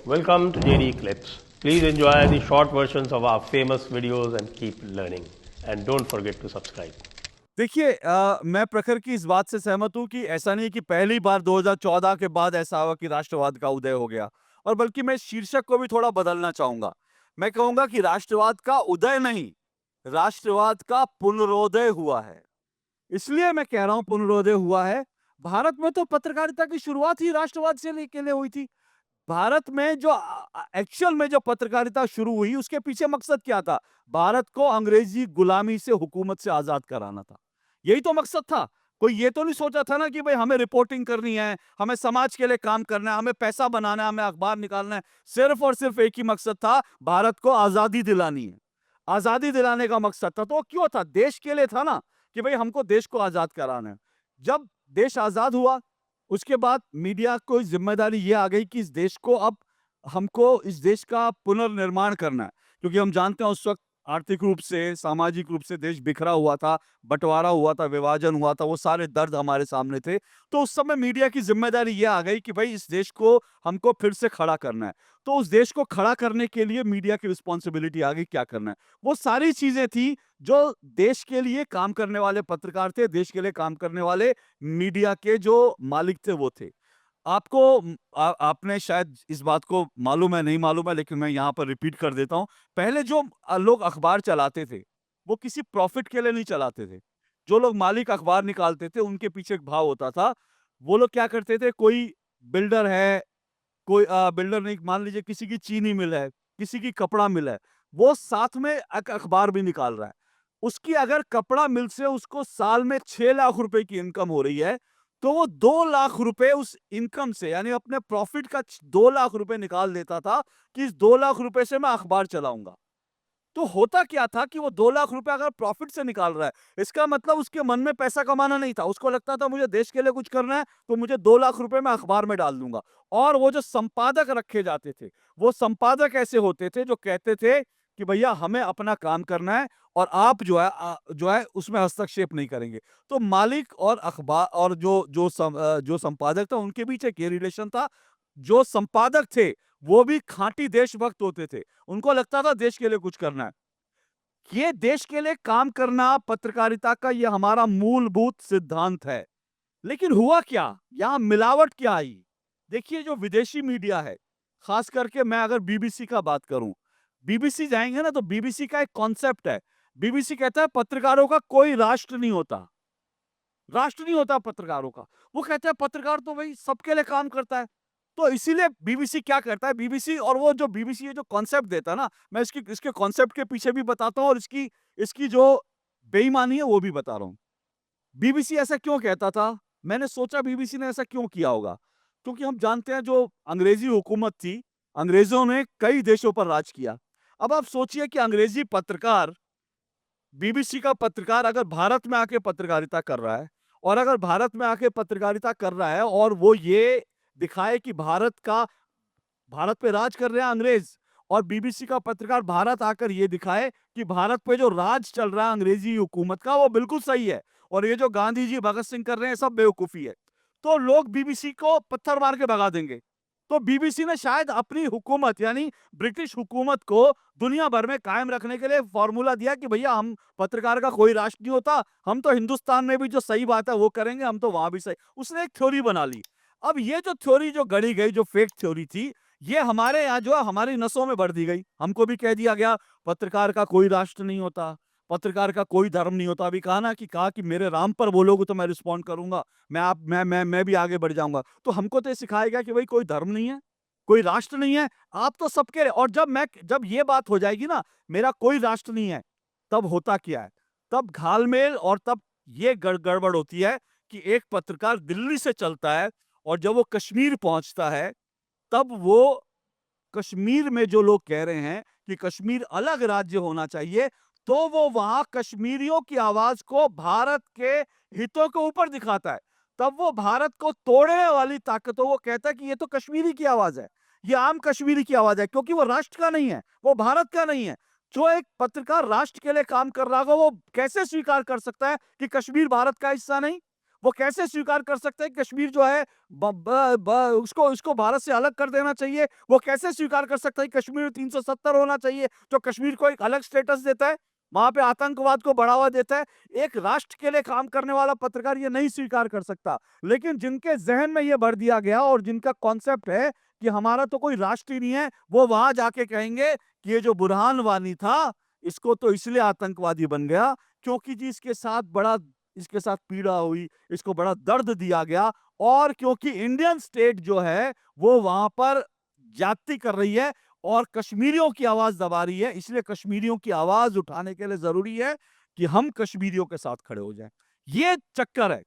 Welcome to JD Clips. Please enjoy the short versions of our famous videos and keep learning. And don't forget to subscribe. देखिए मैं प्रखर की इस बात से सहमत हूं कि ऐसा नहीं कि पहली बार 2014 के बाद ऐसा हुआ कि राष्ट्रवाद का उदय हो गया, और बल्कि मैं शीर्षक को भी थोड़ा बदलना चाहूंगा। मैं कहूंगा कि राष्ट्रवाद का उदय नहीं, राष्ट्रवाद का पुनरोदय हुआ है। इसलिए मैं कह रहा हूं पुनरोदय हुआ है। भारत में तो पत्रकारिता की शुरुआत ही राष्ट्रवाद से लेके लिए हुई थी। भारत में जो एक्चुअल में जो पत्रकारिता शुरू हुई, उसके पीछे मकसद क्या था? भारत को अंग्रेजी गुलामी से, हुकूमत से आजाद कराना था। यही तो मकसद था। कोई ये तो नहीं सोचा था ना कि भाई हमें रिपोर्टिंग करनी है, हमें समाज के लिए काम करना है, हमें पैसा बनाना है, हमें अखबार निकालना है। सिर्फ और सिर्फ एक ही मकसद था, भारत को आजादी दिलानी है। आजादी दिलाने का मकसद था। तो क्यों था? देश के लिए था ना, कि भाई हमको देश को आजाद कराना है। जब देश आजाद हुआ, उसके बाद मीडिया को जिम्मेदारी ये आ गई कि इस देश को अब हमको इस देश का पुनर्निर्माण करना है, क्योंकि हम जानते हैं उस वक्त आर्थिक रूप से, सामाजिक रूप से देश बिखरा हुआ था, बंटवारा हुआ था, विभाजन हुआ था, वो सारे दर्द हमारे सामने थे। तो उस समय मीडिया की जिम्मेदारी ये आ गई कि भाई इस देश को हमको फिर से खड़ा करना है। तो उस देश को खड़ा करने के लिए मीडिया की रिस्पॉन्सिबिलिटी आ गई, क्या करना है। वो सारी चीजें थी जो देश के लिए काम करने वाले पत्रकार थे, देश के लिए काम करने वाले मीडिया के जो मालिक थे वो थे। आपको आपने शायद इस बात को मालूम है, नहीं मालूम है, लेकिन मैं यहाँ पर रिपीट कर देता हूँ। पहले जो लोग अखबार चलाते थे, वो किसी प्रॉफिट के लिए नहीं चलाते थे। जो लोग मालिक अखबार निकालते थे, उनके पीछे एक भाव होता था। वो लोग क्या करते थे, कोई बिल्डर है, कोई बिल्डर नहीं, मान लीजिए किसी की चीनी मिल है, किसी की कपड़ा मिल है, वो साथ में अखबार भी निकाल रहा है। उसकी अगर कपड़ा मिल से उसको साल में 6 लाख रुपए की इनकम हो रही है, तो वो 2 लाख रुपए उस इनकम से, यानी अपने प्रॉफिट का 2 लाख रुपए निकाल देता था कि इस 2 लाख रुपए से मैं अखबार चलाऊंगा। तो होता क्या था कि वो 2 लाख रुपए अगर प्रॉफिट से निकाल रहा है, इसका मतलब उसके मन में पैसा कमाना नहीं था। उसको लगता था मुझे देश के लिए कुछ करना है, तो मुझे 2 लाख रुपए मैं अखबार में डाल दूंगा। और वो जो संपादक रखे जाते थे, वो संपादक ऐसे होते थे जो कहते थे कि भैया हमें अपना काम करना है, और आप जो है उसमें हस्तक्षेप नहीं करेंगे। तो मालिक और अखबार और जो संपादक था, उनके बीच एक ये रिलेशन था। जो संपादक थे, वो भी खांटी देशभक्त होते थे। उनको लगता था देश के लिए कुछ करना है। ये देश के लिए काम करना पत्रकारिता का ये हमारा मूलभूत सिद्धांत है। लेकिन हुआ क्या? यहां मिलावट क्या आई? देखिए, जो विदेशी मीडिया है, खास करके मैं अगर बीबीसी का बात करूं, बीबीसी जाएंगे ना, तो बीबीसी का एक कॉन्सेप्ट है। बीबीसी कहता है पत्रकारों का कोई राष्ट्र नहीं होता। राष्ट्र नहीं होता पत्रकारों का। वो कहते हैं पत्रकार तो भाई सबके लिए काम करता है। तो इसीलिए बीबीसी क्या करता है, बीबीसी, और वो जो बीबीसी ये जो कॉन्सेप्ट देता है ना, मैं इसके कॉन्सेप्ट के पीछे भी बताता हूँ, और इसकी इसकी जो बेईमानी है वो भी बता रहा हूँ। बीबीसी ऐसा क्यों कहता था? मैंने सोचा बीबीसी ने ऐसा क्यों किया होगा। क्योंकि हम जानते हैं जो अंग्रेजी हुकूमत थी, अंग्रेजों ने कई देशों पर राज किया। अब आप सोचिए कि अंग्रेजी पत्रकार, बीबीसी का पत्रकार अगर भारत में आके पत्रकारिता कर रहा है, और अगर भारत में आके पत्रकारिता कर रहा है और वो ये दिखाए कि भारत पे राज कर रहे हैं अंग्रेज, और बीबीसी का पत्रकार भारत आकर ये दिखाए कि भारत पे जो राज चल रहा है अंग्रेजी हुकूमत का, वो बिल्कुल सही है, और ये जो गांधी जी, भगत सिंह कर रहे हैं सब बेवकूफी है, तो लोग बीबीसी को पत्थर मार के भगा देंगे। तो बीबीसी ने शायद अपनी हुकूमत, यानी ब्रिटिश हुकूमत को दुनिया भर में कायम रखने के लिए फॉर्मूला दिया कि भैया हम, पत्रकार का कोई राष्ट्र नहीं होता, हम तो हिंदुस्तान में भी जो सही बात है वो करेंगे, हम तो वहां भी सही। उसने एक थ्योरी बना ली। अब ये जो थ्योरी जो गढ़ी गई, जो फेक थ्योरी थी, ये हमारे यहाँ जो है हमारी नसों में भर दी गई। हमको भी कह दिया गया पत्रकार का कोई राष्ट्र नहीं होता, पत्रकार का कोई धर्म नहीं होता। अभी कहा कि मेरे राम पर बोलोगे तो मैं रिस्पॉन्ड करूंगा, मैं भी आगे बढ़ जाऊंगा। तो हमको तो ये सिखाया गया कि भाई कोई धर्म नहीं है, कोई राष्ट्र नहीं है, आप तो सबके। और जब ये बात हो जाएगी ना, मेरा कोई राष्ट्र नहीं है, तब होता क्या है? तब घालमेल, और तब ये गड़बड़ होती है कि एक पत्रकार दिल्ली से चलता है, और जब वो कश्मीर पहुंचता है, तब वो कश्मीर में जो लोग कह रहे हैं कि कश्मीर अलग राज्य होना चाहिए, तो वो वहां कश्मीरियों की आवाज को भारत के हितों के ऊपर दिखाता है। तब वो भारत को तोड़ने वाली ताकतों को कहता है कि ये तो कश्मीरी की आवाज है, ये आम कश्मीरी की आवाज है, क्योंकि वो राष्ट्र का नहीं है, वो भारत का नहीं है। जो एक पत्रकार राष्ट्र के लिए काम कर रहा होगा, वो कैसे स्वीकार कर सकता है कि कश्मीर भारत का हिस्सा नहीं? वो कैसे स्वीकार कर सकते हैं कश्मीर जो है उसको उसको भारत से अलग कर देना चाहिए? वो कैसे स्वीकार कर सकता है कश्मीर में 370 होना चाहिए, जो कश्मीर को एक अलग स्टेटस देता है, वहां पे आतंकवाद को बढ़ावा देता है? एक राष्ट्र के लिए काम करने वाला पत्रकार ये नहीं स्वीकार कर सकता। लेकिन जिनके जहन में ये भर दिया गया और जिनका कॉन्सेप्ट है कि हमारा तो कोई राष्ट्र ही नहीं है, वो वहां जाके कहेंगे कि ये जो बुरहान वानी था, इसको तो इसलिए आतंकवादी बन गया क्योंकि जी इसके साथ पीड़ा हुई, इसको बड़ा दर्द दिया गया, और क्योंकि इंडियन स्टेट जो है वो वहां पर ज्यादती कर रही है और कश्मीरियों की आवाज दबा रही है, इसलिए कश्मीरियों की आवाज उठाने के लिए जरूरी है कि हम कश्मीरियों के साथ खड़े हो जाएं। ये चक्कर है।